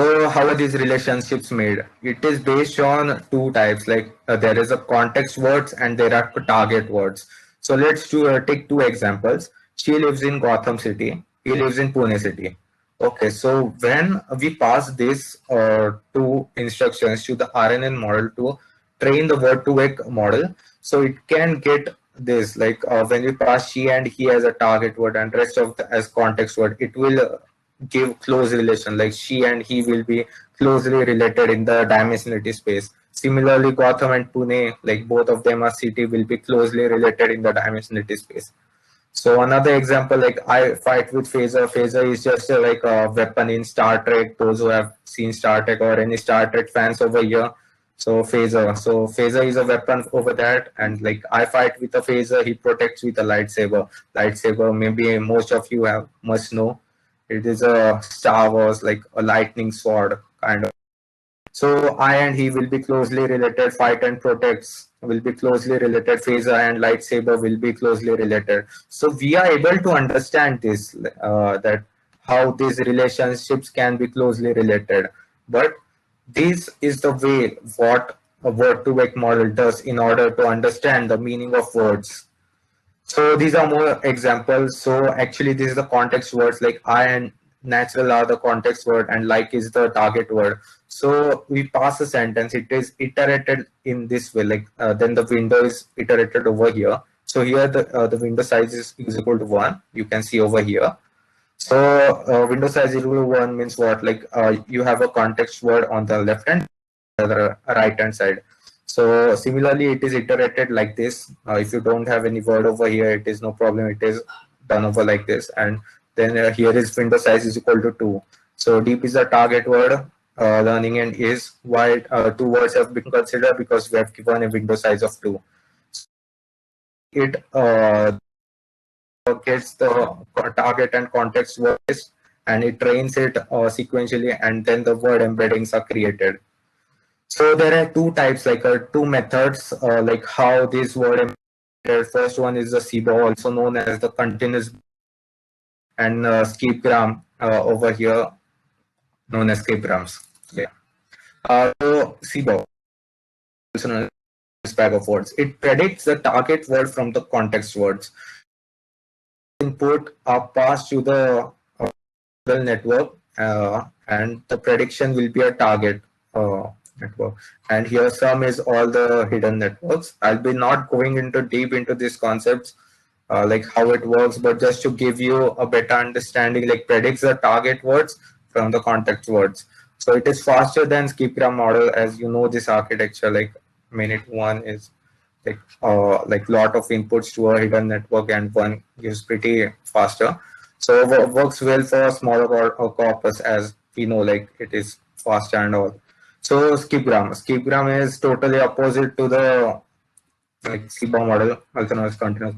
So how are these relationships made? It is based on two types, like there is a context words and there are target words. So let's take two examples. She lives in Gotham City. He lives in Pune City. Okay, so when we pass these two instructions to the RNN model to train the Word2Vec model, so it can get this, like when we pass she and he as a target word and rest of the as context word, it will give close relation, like she and he will be closely related in the dimensionality space. Similarly, Gotham and Pune, like both of them are city, will be closely related in the dimensionality space. So another example, like I fight with phaser. Phaser is just like a weapon in Star Trek. Those who have seen Star Trek or any Star Trek fans over here. So phaser is a weapon over that, and like I fight with a phaser, he protects with a lightsaber. Lightsaber, maybe most of you have must know. It is a Star Wars, like a lightning sword kind of. So I and he will be closely related. Fight and protects will be closely related. Phaser and lightsaber will be closely related. So we are able to understand this, that how these relationships can be closely related. But this is the way what a Word2Vec model does in order to understand the meaning of words. So these are more examples. So actually this is the context words, like I and natural are the context word and like is the target word. So we pass a sentence, it is iterated in this way, like then the window is iterated over here. So here the window size is equal to 1. You can see over here. So window size equal to 1 means what? Like you have a context word on the left hand, the right hand side. So similarly, it is iterated like this. If you don't have any word over here, it is no problem. It is done over like this. And then here is window size is equal to 2. So deep is the target word. Learning and is why two words have been considered, because we have given a window size of 2. It gets the target and context words and it trains it sequentially, and then the word embeddings are created. So there are two types, like two methods, like how this word embedded. First one is the CBO, also known as the continuous, and skipgram over here, known as skipgrams. Yeah. So CBO, also known as bag of words. It predicts the target word from the context words. Input are passed to the network, and the prediction will be a target network. And here sum is all the hidden networks. I'll be not going into deep into these concepts, like how it works, but just to give you a better understanding, like predicts the target words from the context words. So it is faster than skipgram model, as you know this architecture, like minute 1 is like lot of inputs to a hidden network and 1 gives pretty faster. So it works well for a smaller corpus, as we know, like it is faster and all. So skipgram is totally opposite to the like CBO model, also known as continuous.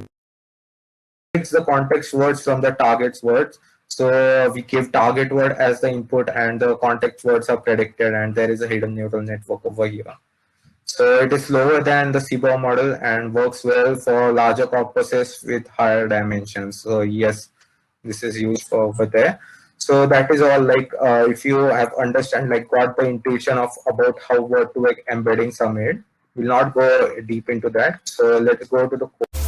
It's the context words from the targets words. So we give target word as the input and the context words are predicted, and there is a hidden neural network over here. So it is slower than the CBO model and works well for larger corpuses with higher dimensions. So yes, this is used for over there. So that is all. Like if you have understand, like got the intuition of about how Word2Vec embeddings are made, we'll not go deep into that. So let's go to the code.